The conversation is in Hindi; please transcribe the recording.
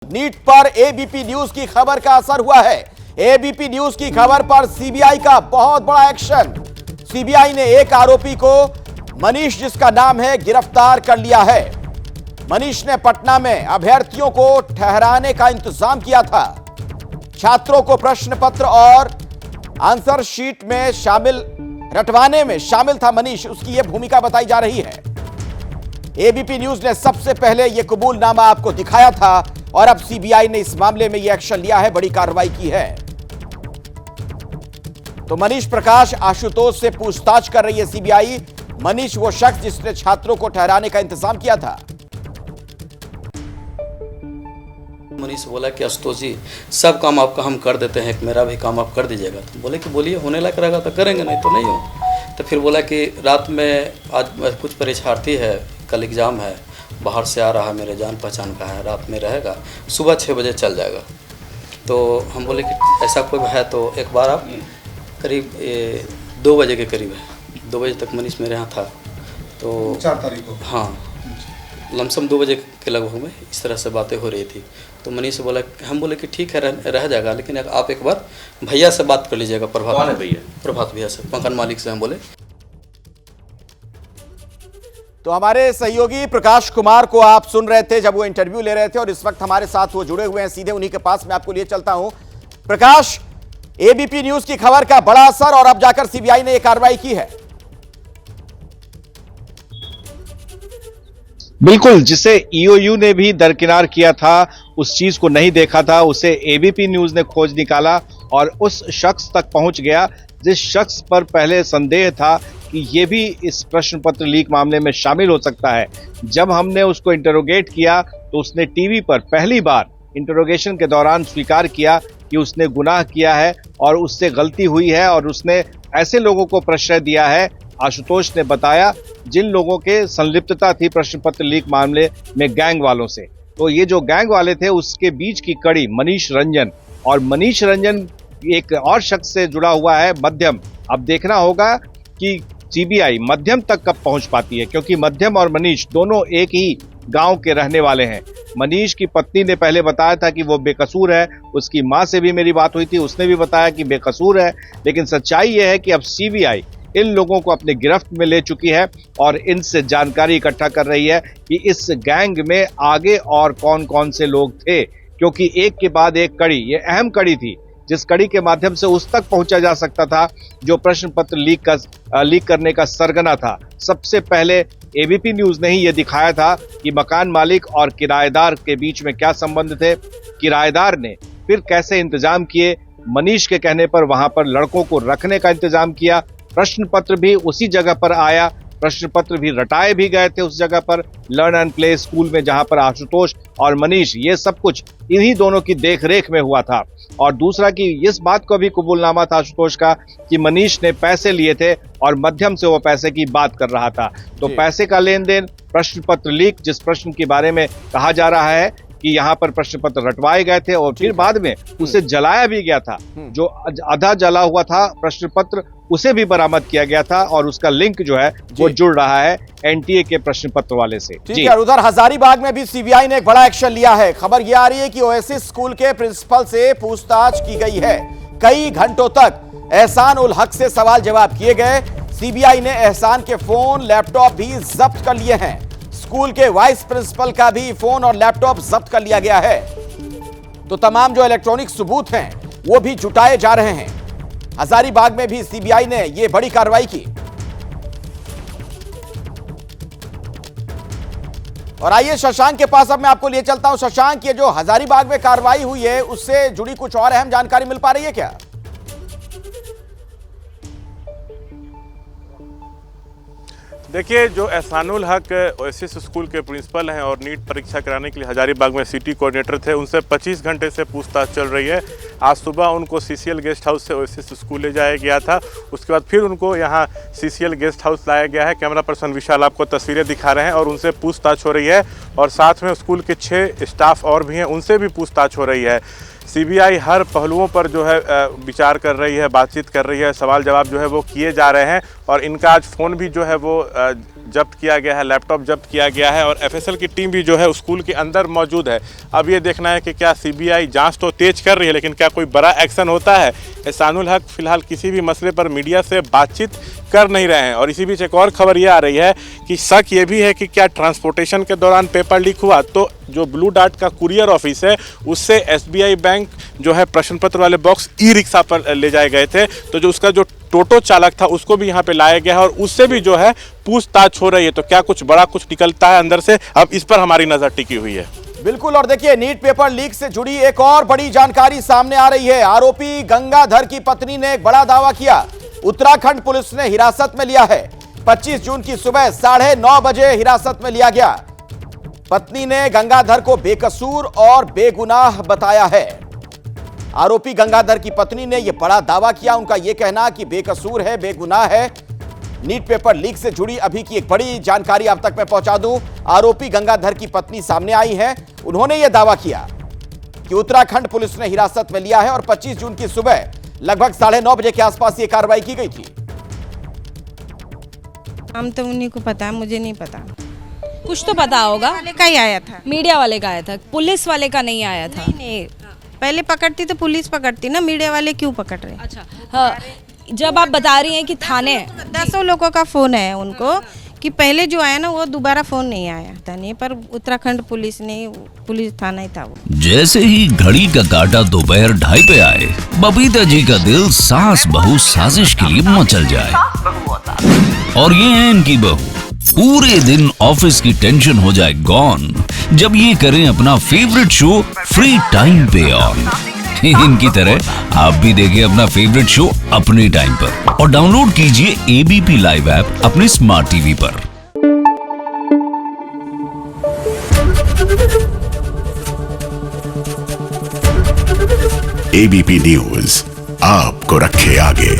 नीट पर एबीपी न्यूज की खबर का असर हुआ है। एबीपी न्यूज की खबर पर सीबीआई का बहुत बड़ा एक्शन। सीबीआई ने एक आरोपी को, मनीष जिसका नाम है, गिरफ्तार कर लिया है। मनीष ने पटना में अभ्यर्थियों को ठहराने का इंतजाम किया था। छात्रों को प्रश्न पत्र और आंसर शीट में रटवाने में शामिल था मनीष। उसकी यह भूमिका बताई जा रही है। एबीपी न्यूज ने सबसे पहले यह कबूलनामा आपको दिखाया था और अब सीबीआई ने इस मामले में यह एक्शन लिया है, बड़ी कार्रवाई की है। तो मनीष प्रकाश आशुतोष से पूछताछ कर रही है सीबीआई। मनीष वो शख्स जिसने छात्रों को ठहराने का इंतजाम किया था। मनीष बोला कि आशुतोष जी, सब काम आपका हम कर देते हैं, मेरा भी काम आप कर दीजिएगा। तो बोले कि बोलिए, होने लायक रहेगा तो करेंगे, नहीं तो नहीं हो। तो फिर बोला कि रात में आज कुछ परीक्षार्थी है, कल एग्ज़ाम है, बाहर से आ रहा है, मेरे जान पहचान का है, रात में रहेगा, सुबह 6 बजे चल जाएगा। तो हम बोले कि ऐसा कोई है तो एक बार आप करीब 2 बजे के करीब है, 2 बजे तक मनीष मेरे यहाँ था। तो 4 तारीख को, हाँ, लमसम 2 बजे के लगभग में इस तरह से बातें हो रही थी। तो मनीष से बोला, हम बोले कि ठीक है, रह जाएगा, लेकिन आप एक बार भैया से बात कर लीजिएगा। प्रभात भैया से, मकान मालिक से हम बोले। तो हमारे सहयोगी प्रकाश कुमार को आप सुन रहे थे जब वो इंटरव्यू ले रहे थे, और इस वक्त हमारे साथ वो जुड़े हुए हैं सीधे उन्हीं के पास। मैं आपको लिए चलता हूं। प्रकाश, एबीपी न्यूज की खबर का बड़ा असर और अब जाकर सीबीआई ने यह कार्रवाई की है। बिल्कुल, जिसे ईओयू ने भी दरकिनार किया था, उस चीज को नहीं देखा था, उसे एबीपी न्यूज ने खोज निकाला और उस शख्स तक पहुंच गया जिस शख्स पर पहले संदेह था कि ये भी इस प्रश्न पत्र लीक मामले में शामिल हो सकता है। जब हमने उसको इंटरोगेट किया तो उसने टीवी पर पहली बार इंटरोगेशन के दौरान स्वीकार किया कि उसने गुनाह किया है और उससे गलती हुई है, और उसने ऐसे लोगों को प्रश्रय दिया है, आशुतोष ने बताया, जिन लोगों के संलिप्तता थी प्रश्न पत्र लीक मामले में गैंग वालों से। तो ये जो गैंग वाले थे उसके बीच की कड़ी मनीष रंजन, और मनीष रंजन एक और शख्स से जुड़ा हुआ है, मध्यम। अब देखना होगा कि सीबीआई मध्यम तक कब पहुंच पाती है, क्योंकि मध्यम और मनीष दोनों एक ही गांव के रहने वाले हैं। मनीष की पत्नी ने पहले बताया था कि वो बेकसूर है, उसकी मां से भी मेरी बात हुई थी, उसने भी बताया कि बेकसूर है। लेकिन सच्चाई यह है कि अब सीबीआई इन लोगों को अपने गिरफ्त में ले चुकी है और इनसे जानकारी इकट्ठा कर रही है कि इस गैंग में आगे और कौन कौन से लोग थे, क्योंकि एक के बाद एक कड़ी, ये अहम कड़ी थी जिस कड़ी के माध्यम से उस तक पहुंचा जा सकता था जो प्रश्न पत्र लीक करने का सरगना था। सबसे पहले एबीपी न्यूज ने ही यह दिखाया था कि मकान मालिक और किराएदार के बीच में क्या संबंध थे, किराएदार ने फिर कैसे इंतजाम किए, मनीष के कहने पर वहां पर लड़कों को रखने का इंतजाम किया, प्रश्न पत्र भी उसी जगह पर आया, प्रश्न पत्र भी रटाए भी गए थे उस जगह पर, लर्न एंड प्ले स्कूल में, जहां पर आशुतोष और मनीष, ये सब कुछ इन्हीं दोनों की देखरेख में हुआ था। और दूसरा कि इस बात को भी कबूलनामा था आशुतोष का कि मनीष ने पैसे लिए थे और मध्यम से वो पैसे की बात कर रहा था। तो पैसे का लेन देन, प्रश्न पत्र लीक, जिस प्रश्न के बारे में कहा जा रहा है कि यहाँ पर प्रश्न पत्र रटवाए गए थे और फिर बाद में उसे जलाया भी गया था, जो आधा जला हुआ था प्रश्न पत्र, उसे भी बरामद किया गया था और उसका लिंक जो है वो जुड़ रहा है एनटीए के प्रश्न पत्र वाले से। ठीक है। उधर हजारीबाग में भी सीबीआई ने एक बड़ा एक्शन लिया है। खबर यह आ रही है कि ओएसिस स्कूल के प्रिंसिपल से पूछताछ की गई है। कई घंटों तक एहसान उल हक से सवाल जवाब किए गए। सीबीआई ने एहसान के फोन, लैपटॉप भी जब्त कर लिए हैं। स्कूल के वाइस प्रिंसिपल का भी फोन और लैपटॉप जब्त कर लिया गया है। तो तमाम जो इलेक्ट्रॉनिक सबूत हैं वो भी जुटाए जा रहे हैं। हजारीबाग में भी सीबीआई ने यह बड़ी कार्रवाई की। और आइए शशांक के पास अब मैं आपको लिए चलता हूं। शशांक, ये जो हजारीबाग में कार्रवाई हुई है उससे जुड़ी कुछ और अहम जानकारी मिल पा रही है क्या? देखिए, जो एहसानुल हक ओएसिस स्कूल के प्रिंसिपल हैं और नीट परीक्षा कराने के लिए हजारीबाग में सिटी कोऑर्डिनेटर थे, उनसे 25 घंटे से पूछताछ चल रही है। आज सुबह उनको सीसीएल गेस्ट हाउस से ओएसिस स्कूल ले जाया गया था। उसके बाद फिर उनको यहाँ सीसीएल गेस्ट हाउस लाया गया है। कैमरा पर्सन विशाल आपको तस्वीरें दिखा रहे हैं और उनसे पूछताछ हो रही है। और साथ में स्कूल के 6 स्टाफ और भी हैं, उनसे भी पूछताछ हो रही है। सीबीआई हर पहलुओं पर जो है विचार कर रही है, बातचीत कर रही है, सवाल जवाब जो है वो किए जा रहे हैं। और इनका आज फ़ोन भी जो है वो जब्त किया गया है, लैपटॉप जब्त किया गया है और एफएसएल की टीम भी जो है स्कूल के अंदर मौजूद है। अब ये देखना है कि क्या सीबीआई जांच तो तेज कर रही है, लेकिन क्या कोई बड़ा एक्शन होता है। एहसानुल हक फिलहाल किसी भी मसले पर मीडिया से बातचीत कर नहीं रहे हैं। और इसी बीच एक और खबर ये आ रही है कि शक ये भी है कि क्या ट्रांसपोर्टेशन के दौरान पेपर लीक हुआ। तो जो ब्लू डार्ट का कुरियर ऑफिस है उससे एसबीआई बैंक जो है प्रश्न पत्र वाले बॉक्स ई रिक्शा पर ले जाए गए थे। तो जो उसका जो टोटो चालक था उसको भी यहाँ पे लाया गया है और उससे भी जो है पूछताछ हो रही है। तो क्या कुछ बड़ा कुछ निकलता है अंदर से, अब इस पर हमारी नजर टिकी हुई है। बिल्कुल। और देखिए, नीट पेपर लीक से जुड़ी एक और बड़ी जानकारी सामने आ रही है। आरोपी गंगाधर की पत्नी ने एक बड़ा दावा किया। उत्तराखंड पुलिस ने हिरासत में लिया है। 25 जून की सुबह 9:30 बजे हिरासत में लिया गया। पत्नी ने गंगाधर को बेकसूर और बेगुनाह बताया है। आरोपी गंगाधर की पत्नी ने यह बड़ा दावा किया। उनका यह कहना कि बेकसूर है, बेगुनाह है। नीट पेपर लीक से जुड़ी अभी की एक बड़ी जानकारी आप तक मैं पहुंचा दूं। आरोपी गंगाधर की पत्नी सामने आई है। उन्होंने यह दावा किया कि उत्तराखंड पुलिस ने हिरासत में लिया है और 25 जून की सुबह लगभग 9:30 बजे के आसपास यह कार्रवाई की गई थी। हम तो उन्हीं को पता है, मुझे नहीं पता। कुछ तो पता होगा। वाले का ही आया था, मीडिया वाले का आया था, पुलिस वाले का नहीं आया था। नहीं पहले पकड़ती तो पुलिस पकड़ती ना, मीडिया वाले क्यों पकड़ रहे? अच्छा हाँ, जब आप बता रही हैं कि थाने 10 लोगों का फोन है उनको कि पहले जो आया ना वो दोबारा फोन नहीं आया था। नहीं, पर उत्तराखंड पुलिस ने, पुलिस थाना ही था वो। जैसे ही घड़ी का काटा दोपहर 2:30 पे आए, बबीता जी का दिल सास बहू साजिश के लिए मचल जाए। और ये है इनकी बहू, पूरे दिन ऑफिस की टेंशन हो जाए गॉन जब ये करें अपना फेवरेट शो फ्री टाइम पे ऑन। इनकी तरह आप भी देखिए अपना फेवरेट शो अपने टाइम पर और डाउनलोड कीजिए एबीपी लाइव ऐप अपने स्मार्ट टीवी पर। एबीपी न्यूज आपको रखे आगे।